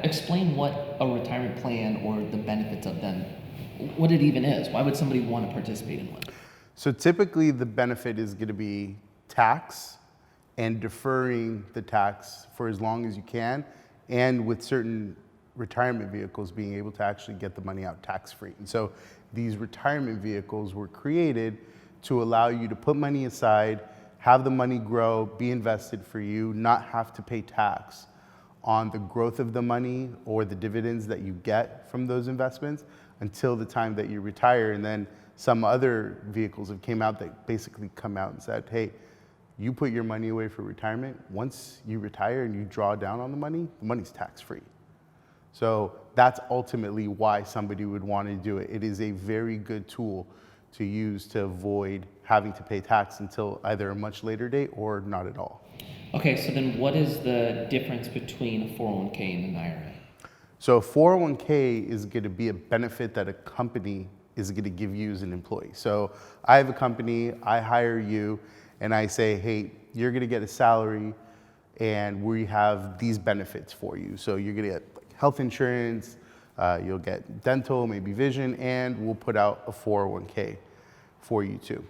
Explain what a retirement plan or the benefits of them, what it even is. Why would somebody want to participate in one? So typically the benefit is going to be tax and deferring the tax for as long as you can, and with certain retirement vehicles being able to actually get the money out tax-free. And so these retirement vehicles were created to allow you to put money aside, have the money grow, be invested for you, not have to pay tax on the growth of the money or the dividends that you get from those investments until the time that you retire. And then some other vehicles have came out that basically come out and said, hey, you put your money away for retirement. Once you retire and you draw down on the money's tax-free. So that's ultimately why somebody would want to do it. It is a very good tool to use to avoid having to pay tax until either a much later date or not at all. Okay, so then what is the difference between a 401k and an IRA? So a 401k is going to be a benefit that a company is going to give you as an employee. So I have a company, I hire you, and I say, hey, you're going to get a salary and we have these benefits for you. So you're going to get health insurance, you'll get dental, maybe vision, and we'll put out a 401k for you too.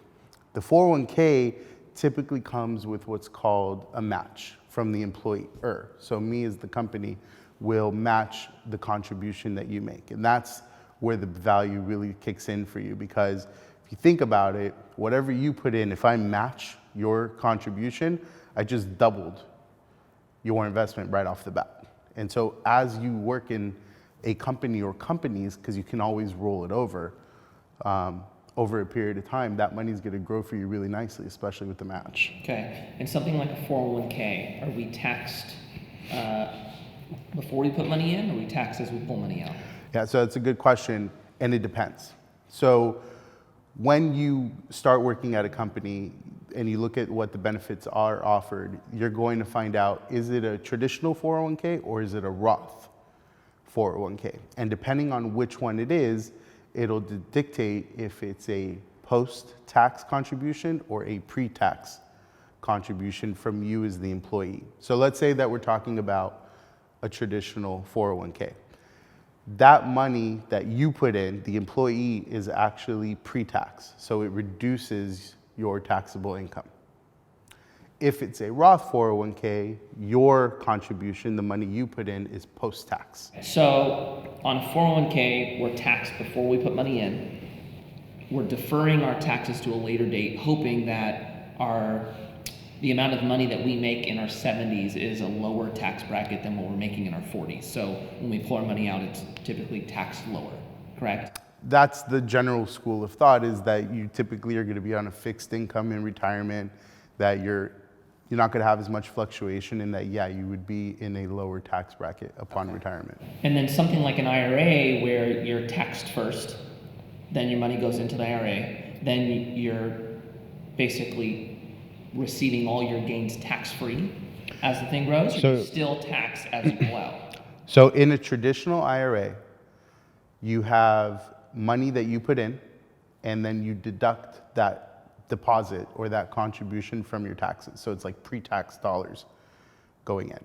The 401k typically comes with what's called a match from the employer. So me as the company will match the contribution that you make. And that's where the value really kicks in for you, because if you think about it, whatever you put in, if I match your contribution, I just doubled your investment right off the bat. And so as you work in a company or companies, because you can always roll it over a period of time, that money's going to grow for you really nicely, especially with the match. Okay, and something like a 401k, are we taxed before we put money in, or are we taxed as we pull money out? Yeah, so it's a good question, and it depends. So when you start working at a company and you look at what the benefits are offered, you're going to find out, is it a traditional 401k or is it a Roth 401k? And depending on which one it is, it'll dictate if it's a post-tax contribution or a pre-tax contribution from you as the employee. So let's say that we're talking about a traditional 401k. That money that you put in, the employee, is actually pre-tax, so it reduces your taxable income. If it's a Roth 401k, your contribution, the money you put in, is post-tax. So on a 401k, we're taxed before we put money in. We're deferring our taxes to a later date, hoping that the amount of money that we make in our 70s is a lower tax bracket than what we're making in our 40s. So when we pull our money out, it's typically taxed lower, correct? That's the general school of thought, is that you typically are going to be on a fixed income in retirement, that you're not going to have as much fluctuation, and that, yeah, you would be in a lower tax bracket upon retirement. And then something like an IRA, where you're taxed first, then your money goes into the IRA, then you're basically receiving all your gains tax-free as the thing grows, or you still tax as you pull out? So in a traditional IRA, you have money that you put in, and then you deduct that deposit or that contribution from your taxes. So it's like pre-tax dollars going in.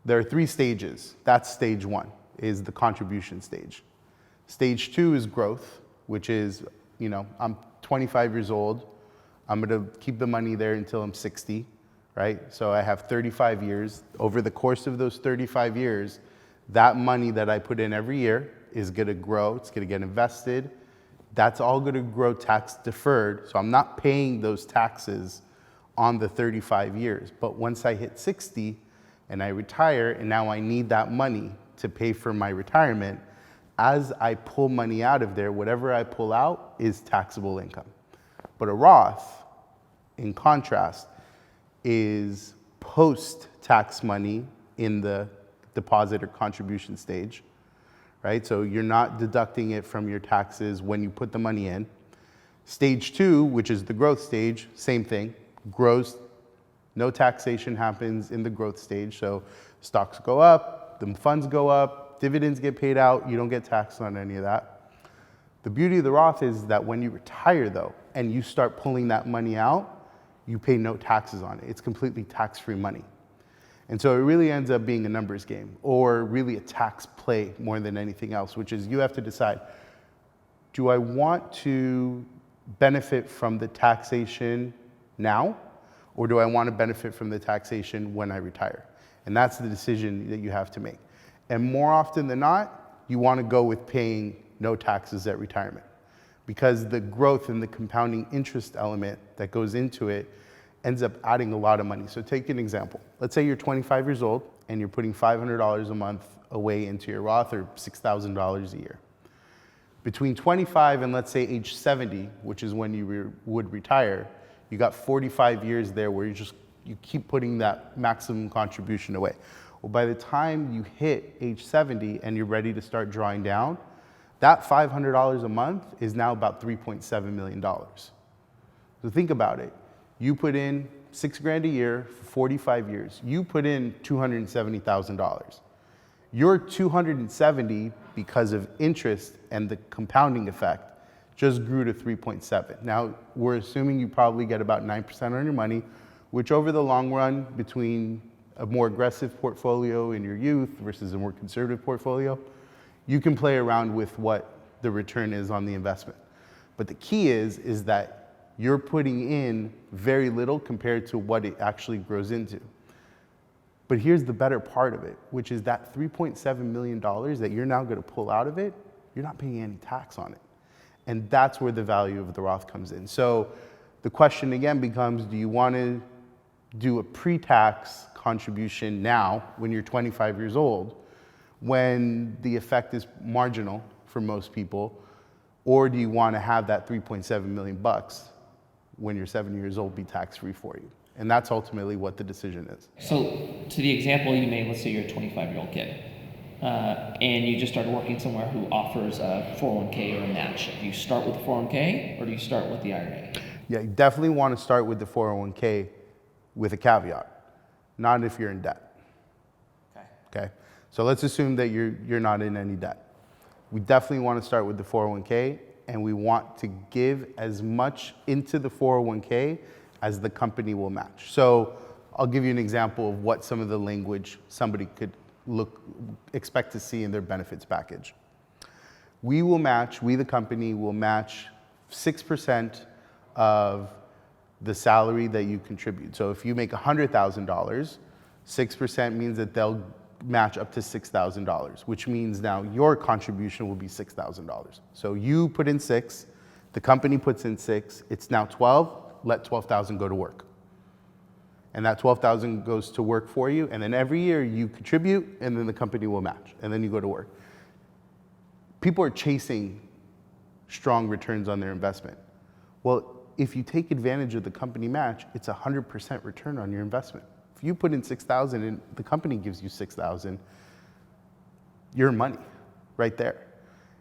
There are 3 stages. That's stage 1, is the contribution stage. Stage 2 is growth, which is, I'm 25 years old. I'm going to keep the money there until I'm 60, right? So I have 35 years. Over the course of those 35 years, that money that I put in every year is going to grow. It's going to get invested. That's all going to grow tax deferred. So I'm not paying those taxes on the 35 years. But once I hit 60 and I retire, and now I need that money to pay for my retirement, as I pull money out of there, whatever I pull out is taxable income. But a Roth, in contrast, is post-tax money in the deposit or contribution stage, right? So you're not deducting it from your taxes when you put the money in. Stage 2, which is the growth stage, same thing, grows. No taxation happens in the growth stage. So stocks go up, the funds go up, dividends get paid out, you don't get taxed on any of that. The beauty of the Roth is that when you retire, though, and you start pulling that money out, you pay no taxes on it. It's completely tax-free money. And so it really ends up being a numbers game, or really a tax play more than anything else, which is you have to decide, do I want to benefit from the taxation now, or do I want to benefit from the taxation when I retire? And that's the decision that you have to make. And more often than not, you want to go with paying no taxes at retirement, because the growth and the compounding interest element that goes into it ends up adding a lot of money. So take an example. Let's say you're 25 years old and you're putting $500 a month away into your Roth, or $6,000 a year. Between 25 and let's say age 70, which is when you would retire, you got 45 years there where you keep putting that maximum contribution away. Well, by the time you hit age 70 and you're ready to start drawing down, that $500 a month is now about $3.7 million. So think about it. You put in $6,000 a year for 45 years. You put in $270,000. Your 270, because of interest and the compounding effect, just grew to 3.7. Now, we're assuming you probably get about 9% on your money, which over the long run, between a more aggressive portfolio in your youth versus a more conservative portfolio, you can play around with what the return is on the investment. But the key is that you're putting in very little compared to what it actually grows into. But here's the better part of it, which is that $3.7 million that you're now going to pull out of it, you're not paying any tax on it. And that's where the value of the Roth comes in. So the question again becomes, do you want to do a pre-tax contribution now when you're 25 years old, when the effect is marginal for most people, or do you want to have that 3.7 million bucks when you're 70 years old be tax-free for you? And that's ultimately what the decision is. So to the example you made, let's say you're a 25-year-old kid, and you just started working somewhere who offers a 401k or a match. Do you start with the 401k or do you start with the IRA? Yeah, you definitely want to start with the 401k with a caveat, not if you're in debt. Okay. So let's assume that you're not in any debt. We definitely want to start with the 401k, and we want to give as much into the 401k as the company will match. So I'll give you an example of what some of the language somebody could expect to see in their benefits package. We the company will match 6% of the salary that you contribute. So if you make $100,000, 6% means that they'll match up to $6,000, which means now your contribution will be $6,000. So you put in 6, the company puts in 6, it's now 12, let 12,000 go to work. And that 12,000 goes to work for you, and then every year you contribute, and then the company will match, and then you go to work. People are chasing strong returns on their investment. Well, if you take advantage of the company match, it's 100% return on your investment. If you put in 6,000 and the company gives you 6,000, your money right there.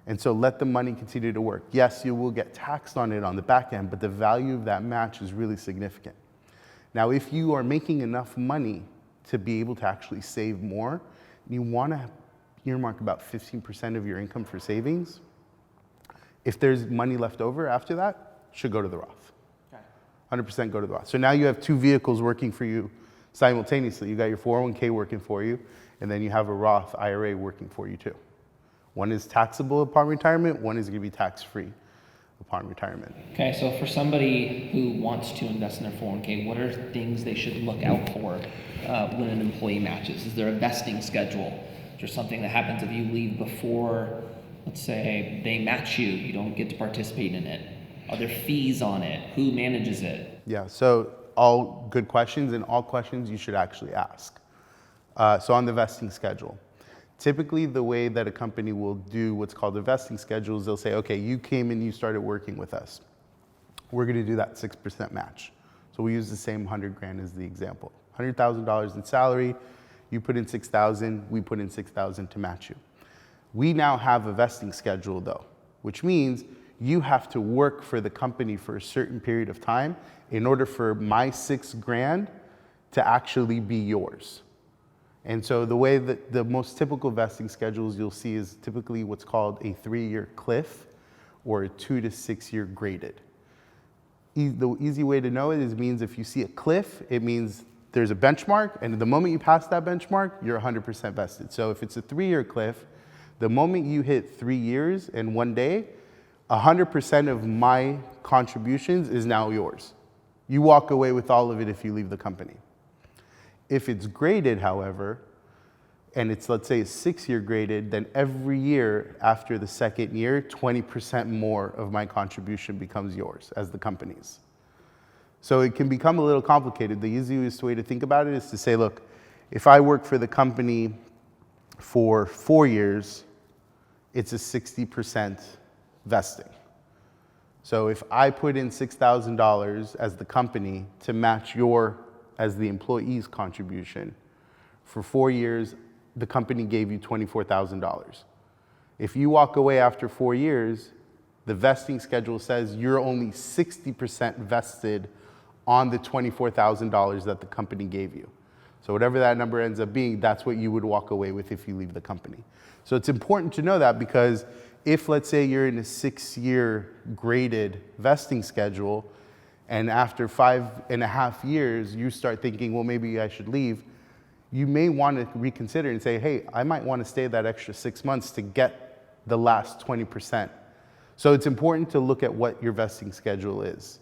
And so let the money continue to work. Yes, you will get taxed on it on the back end, but the value of that match is really significant. Now, if you are making enough money to be able to actually save more, you want to earmark about 15% of your income for savings. If there's money left over after that, should go to the Roth. 100% go to the Roth. So now you have two vehicles working for you simultaneously. You got your 401k working for you, and then you have a Roth IRA working for you too. One is taxable upon retirement, one is going to be tax-free upon retirement. Okay, so for somebody who wants to invest in their 401k, what are things they should look out for when an employee matches? Is there a vesting schedule? Is there something that happens if you leave before, let's say, they match you, you don't get to participate in it? Are there fees on it? Who manages it? Yeah, so all good questions, and all questions you should actually ask. So on the vesting schedule, typically the way that a company will do what's called a vesting schedule is they'll say, okay, you came and you started working with us. We're going to do that 6% match. So we use the same 100 grand as the example. $100,000 in salary, you put in 6,000, we put in 6,000 to match you. We now have a vesting schedule though, which means you have to work for the company for a certain period of time in order for my 6 grand to actually be yours. And so the way that the most typical vesting schedules you'll see is typically what's called a 3-year cliff or a 2 to 6 year graded. The easy way to know it is means if you see a cliff, it means there's a benchmark, and the moment you pass that benchmark, you're 100% vested. So if it's a 3-year cliff, the moment you hit 3 years and 1 day, 100% of my contributions is now yours. You walk away with all of it if you leave the company. If it's graded, however, and it's, let's say, a 6-year graded, then every year after the second year, 20% more of my contribution becomes yours as the company's. So it can become a little complicated. The easiest way to think about it is to say, look, if I work for the company for 4 years, it's a 60% vesting. So if I put in $6,000 as the company to match your, as the employee's contribution, for 4 years, the company gave you $24,000. If you walk away after 4 years, the vesting schedule says you're only 60% vested on the $24,000 that the company gave you. So whatever that number ends up being, that's what you would walk away with if you leave the company. So it's important to know that, because if, let's say, you're in a 6-year graded vesting schedule, and after 5.5 years, you start thinking, well, maybe I should leave, you may want to reconsider and say, hey, I might want to stay that extra 6 months to get the last 20%. So it's important to look at what your vesting schedule is,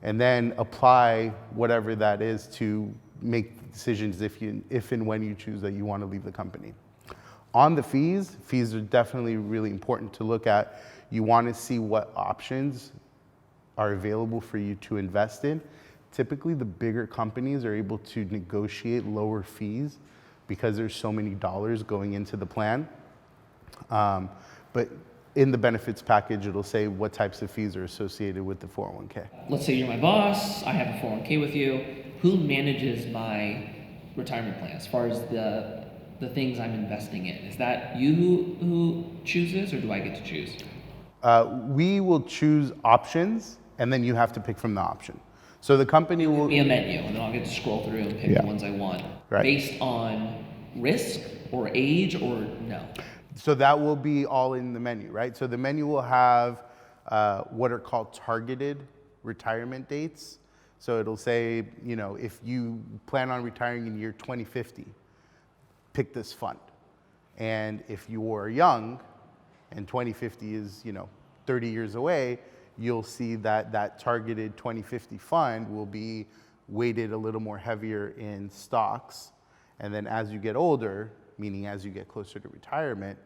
and then apply whatever that is to make decisions if and when you choose that you want to leave the company. On the fees are definitely really important to look at. You want to see what options are available for you to invest in. Typically, the bigger companies are able to negotiate lower fees because there's so many dollars going into the plan. But in the benefits package, it'll say what types of fees are associated with the 401k. Let's say you're my boss, I have a 401k with you. Who manages my retirement plan as far as the things I'm investing in? Is that you who chooses, or do I get to choose? We will choose options, and then you have to pick from the option. So the company will be a menu, and then I'll get to scroll through and pick the ones I want. Right. Based on risk or age, or no? So that will be all in the menu, right? So the menu will have what are called targeted retirement dates. So it'll say, if you plan on retiring in year 2050, pick this fund. And if you are young and 2050 is, 30 years away, you'll see that that targeted 2050 fund will be weighted a little more heavier in stocks. And then as you get older, meaning as you get closer to retirement,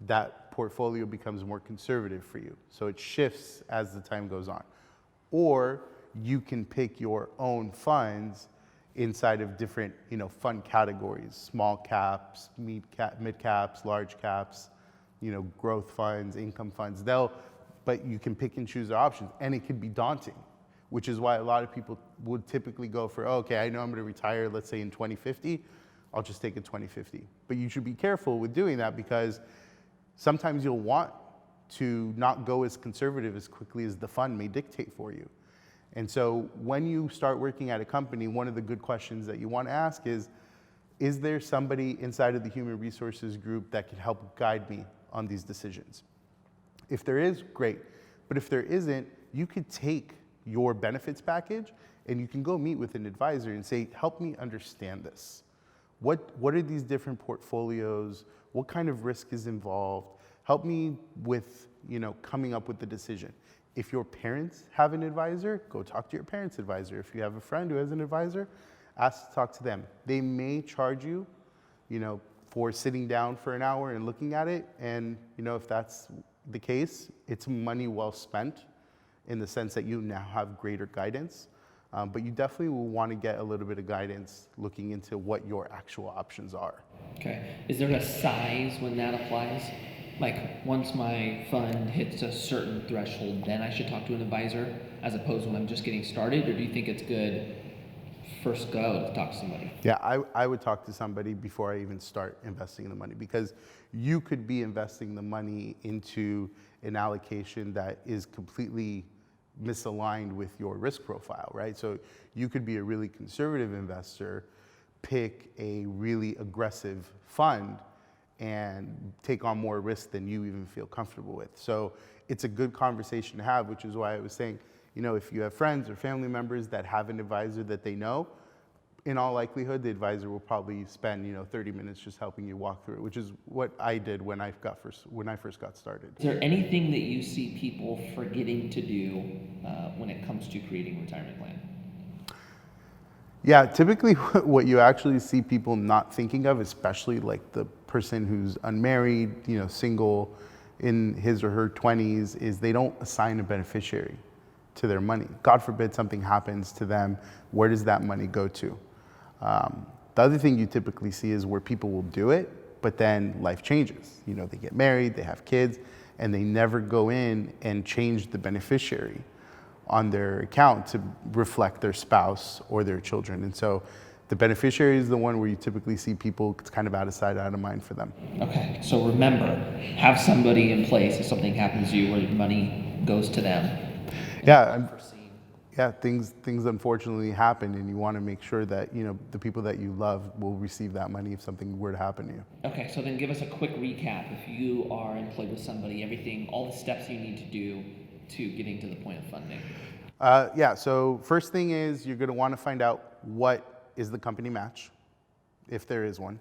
that portfolio becomes more conservative for you. So it shifts as the time goes on. Or you can pick your own funds inside of different, fund categories: small caps, mid caps, large caps, growth funds, income funds. But you can pick and choose their options, and it could be daunting, which is why a lot of people would typically go for, okay, I know I'm going to retire, let's say in 2050, I'll just take a 2050. But you should be careful with doing that, because sometimes you'll want to not go as conservative as quickly as the fund may dictate for you. And so when you start working at a company, one of the good questions that you want to ask is there somebody inside of the human resources group that can help guide me on these decisions? If there is, great. But if there isn't, you could take your benefits package and you can go meet with an advisor and say, help me understand this. What are these different portfolios? What kind of risk is involved? Help me with, coming up with the decision. If your parents have an advisor, go talk to your parents' advisor. If you have a friend who has an advisor, ask to talk to them. They may charge you, for sitting down for an hour and looking at it. And, if that's the case, it's money well spent, in the sense that you now have greater guidance. But you definitely will want to get a little bit of guidance looking into what your actual options are. Okay. Is there a size when that applies? Like, once my fund hits a certain threshold, then I should talk to an advisor, as opposed to when I'm just getting started? Or do you think it's good first go to talk to somebody? Yeah, I would talk to somebody before I even start investing the money, because you could be investing the money into an allocation that is completely misaligned with your risk profile, right? So you could be a really conservative investor, pick a really aggressive fund, and take on more risk than you even feel comfortable with. So it's a good conversation to have, which is why I was saying, if you have friends or family members that have an advisor that they know, in all likelihood, the advisor will probably spend 30 minutes just helping you walk through it, which is what I did when I first got started. Is there anything that you see people forgetting to do when it comes to creating a retirement plan? Yeah, typically what you actually see people not thinking of, especially like the person who's unmarried, single in his or her 20s, is they don't assign a beneficiary to their money. God forbid something happens to them, where does that money go to? The other thing you typically see is where people will do it, but then life changes. They get married, they have kids, and they never go in and change the beneficiary on their account to reflect their spouse or their children. And so the beneficiary is the one where you typically see people, it's kind of out of sight, out of mind for them. Okay, so remember, have somebody in place if something happens to you where money goes to them. Yeah, things unfortunately happen, and you want to make sure that the people that you love will receive that money if something were to happen to you. Okay, so then give us a quick recap. If you are employed with somebody, all the steps you need to do to getting to the point of funding. So first thing is you're going to want to find out what is the company match, if there is one.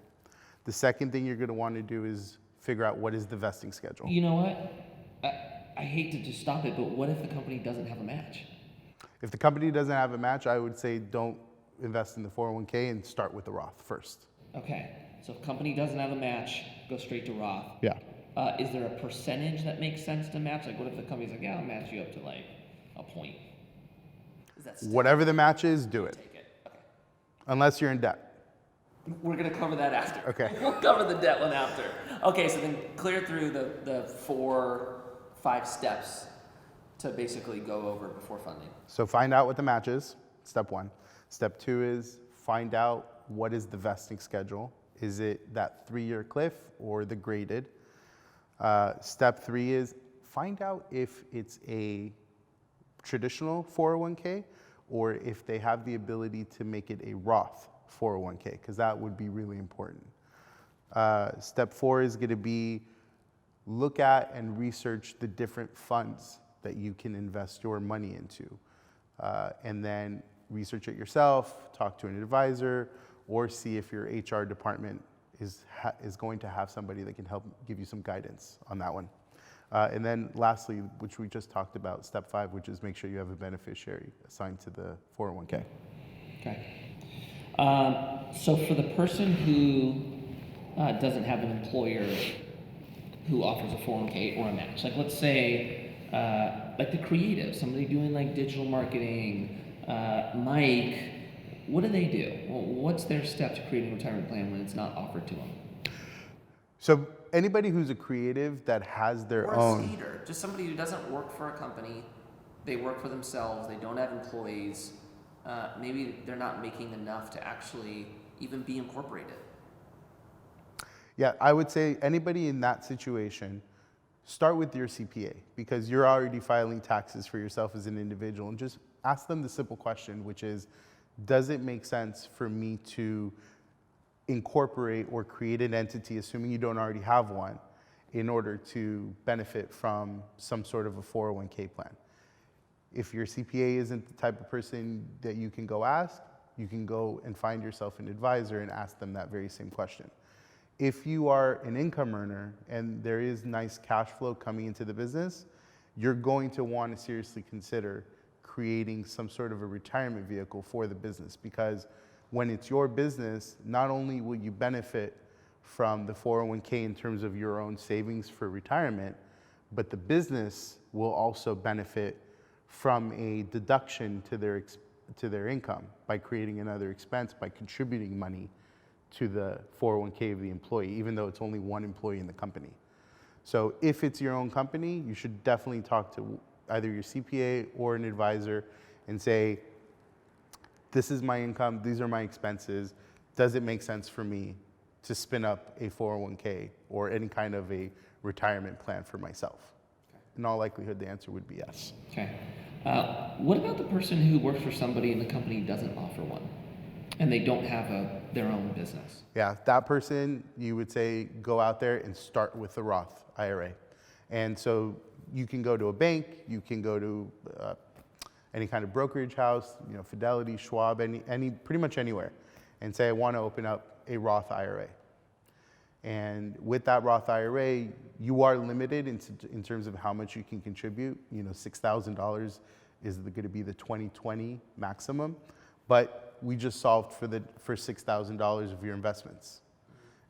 The second thing you're going to want to do is figure out what is the vesting schedule. You know what? I hate to just stop it, but what if the company doesn't have a match? If the company doesn't have a match, I would say don't invest in the 401k and start with the Roth first. Okay, so if company doesn't have a match, go straight to Roth. Yeah. Is there a percentage that makes sense to match? Like what if the company's like, yeah, I'll match you up to like a point? Is that still Whatever the match is, do it. Take it. Okay. Unless you're in debt. We're going to cover that after. Okay. We'll cover the debt one after. Okay, so then clear through the 4-5 steps to basically go over before funding. So find out what the match is, step one. Step two is find out what is the vesting schedule. Is it that 3-year cliff or the graded? Step three is find out if it's a traditional 401k or if they have the ability to make it a Roth 401k, because that would be really important. Step 4 is going to be look at and research the different funds that you can invest your money into. And then research it yourself, talk to an advisor, or see if your HR department is going to have somebody that can help give you some guidance on that one. And then lastly, which we just talked about, step 5, which is make sure you have a beneficiary assigned to the 401k. Okay. So for the person who doesn't have an employer who offers a 401k or a match, like let's say like the creative, somebody doing like digital marketing, Mike, what do they do? Well, what's their step to creating a retirement plan when it's not offered to them? So anybody who's a creative that has their own... Or a skater, just somebody who doesn't work for a company, they work for themselves, they don't have employees, maybe they're not making enough to actually even be incorporated. Yeah, I would say anybody in that situation, start with your CPA, because you're already filing taxes for yourself as an individual, and just ask them the simple question, which is, does it make sense for me to incorporate or create an entity, assuming you don't already have one, in order to benefit from some sort of a 401k plan? If your CPA isn't the type of person that you can go ask, you can go and find yourself an advisor and ask them that very same question. If you are an income earner and there is nice cash flow coming into the business, you're going to want to seriously consider creating some sort of a retirement vehicle for the business, because when it's your business, not only will you benefit from the 401k in terms of your own savings for retirement, but the business will also benefit from a deduction to their income by creating another expense, by contributing money to the 401k of the employee, even though it's only one employee in the company. So if it's your own company, you should definitely talk to either your CPA or an advisor and say, this is my income, these are my expenses, does it make sense for me to spin up a 401k or any kind of a retirement plan for myself? Okay. In all likelihood, the answer would be yes. Okay. What about the person who works for somebody and the company doesn't offer one, and they don't have their own business? Yeah, that person, you would say, go out there and start with the Roth IRA. And so you can go to a bank, you can go to any kind of brokerage house, Fidelity, Schwab, pretty much anywhere. and say, I want to open up a Roth IRA. And with that Roth IRA, you are limited in terms of how much you can contribute. You know, $6,000 is going to be the 2020 maximum, but we just solved for $6,000 of your investments.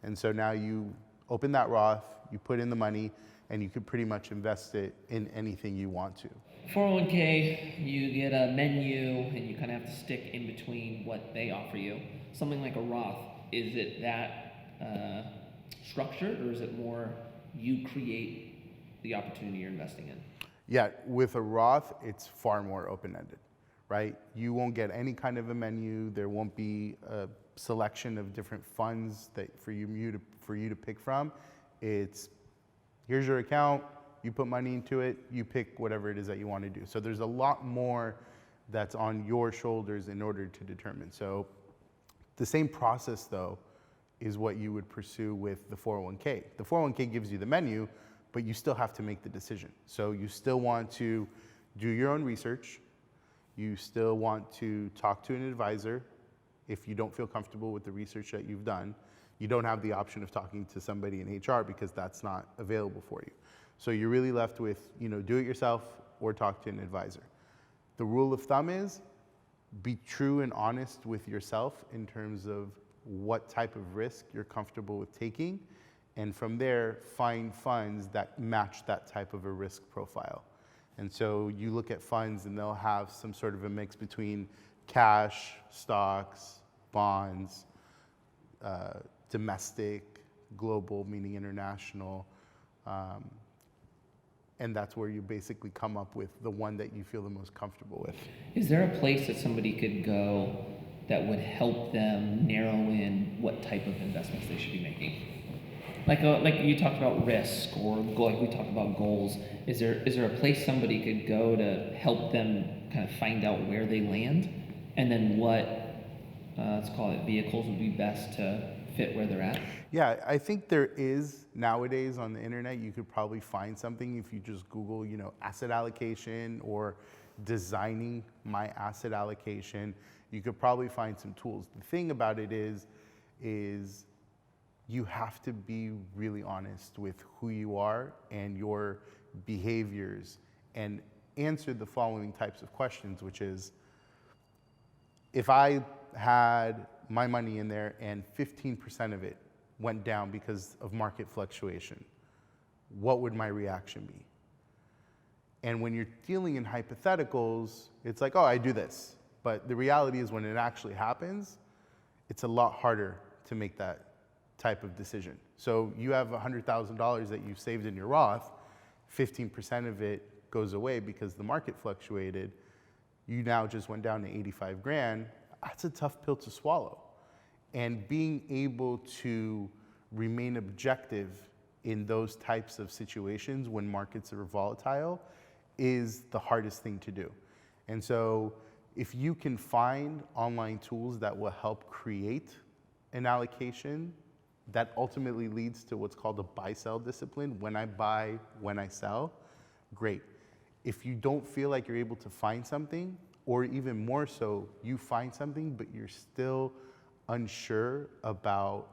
And so now you open that Roth, you put in the money, and you can pretty much invest it in anything you want to. 401k, you get a menu and you kind of have to stick in between what they offer you. Something like a Roth, is it that structured, or is it more you create the opportunity you're investing in? Yeah, with a Roth, it's far more open-ended, right? You won't get any kind of a menu. There won't be a selection of different funds that for you to pick from. It's, here's your account, you put money into it, you pick whatever it is that you want to do. So there's a lot more that's on your shoulders in order to determine. So the same process, though, is what you would pursue with the 401k. The 401k gives you the menu, but you still have to make the decision. So you still want to do your own research. You still want to talk to an advisor. If you don't feel comfortable with the research that you've done, you don't have the option of talking to somebody in HR because that's not available for you. So you're really left with, you know, do it yourself or talk to an advisor. The rule of thumb is be true and honest with yourself in terms of what type of risk you're comfortable with taking, and from there, find funds that match that type of a risk profile. And so you look at funds and they'll have some sort of a mix between cash, stocks, bonds, domestic, global, meaning international, and that's where you basically come up with the one that you feel the most comfortable with. Is there a place that somebody could go that would help them narrow in what type of investments they should be making? Like you talked about risk, or like we talked about goals. Is there a place somebody could go to help them kind of find out where they land, and then what let's call it vehicles would be best to fit where they're at? Yeah, I think there is nowadays on the internet. You could probably find something if you just Google, you know, asset allocation or designing my asset allocation. You could probably find some tools. The thing about it is you have to be really honest with who you are and your behaviors and answer the following types of questions, which is, if I had my money in there and 15% of it went down because of market fluctuation, what would my reaction be? And when you're dealing in hypotheticals, it's like, oh, I do this. But the reality is when it actually happens, it's a lot harder to make that type of decision. So you have $100,000 that you've saved in your Roth, 15% of it goes away because the market fluctuated. You now just went down to 85 grand. That's a tough pill to swallow. And being able to remain objective in those types of situations when markets are volatile is the hardest thing to do. And so if you can find online tools that will help create an allocation that ultimately leads to what's called a buy-sell discipline, when I buy, when I sell, great. If you don't feel like you're able to find something, or even more so, you find something, but you're still unsure about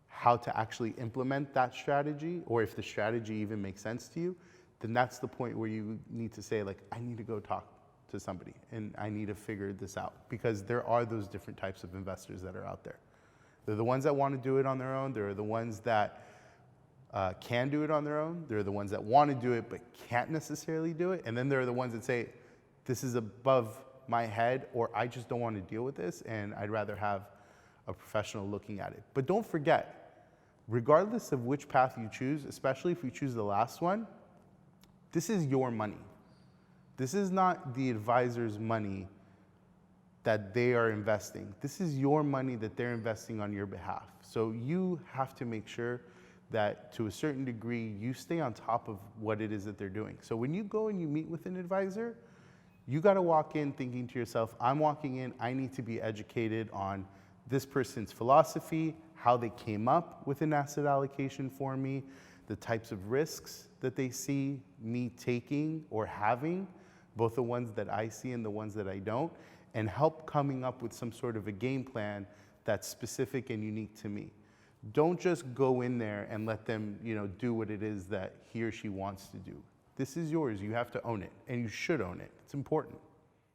how to actually implement that strategy, or if the strategy even makes sense to you, then that's the point where you need to say, like, I need to go talk to somebody and I need to figure this out, because there are those different types of investors that are out there. They're the ones that want to do it on their own. There are the ones that can do it on their own. There are the ones that want to do it but can't necessarily do it. And then there are the ones that say, this is above my head, or I just don't want to deal with this and I'd rather have a professional looking at it. But don't forget, regardless of which path you choose, especially if you choose the last one, this is your money. This is not the advisor's money that they are investing. This is your money that they're investing on your behalf. So you have to make sure that to a certain degree, you stay on top of what it is that they're doing. So when you go and you meet with an advisor, you gotta walk in thinking to yourself, I'm walking in, I need to be educated on this person's philosophy, how they came up with an asset allocation for me, the types of risks that they see me taking or having, both the ones that I see and the ones that I don't, and help coming up with some sort of a game plan that's specific and unique to me. Don't just go in there and let them, do what it is that he or she wants to do. This is yours. You have to own it, and you should own it. It's important.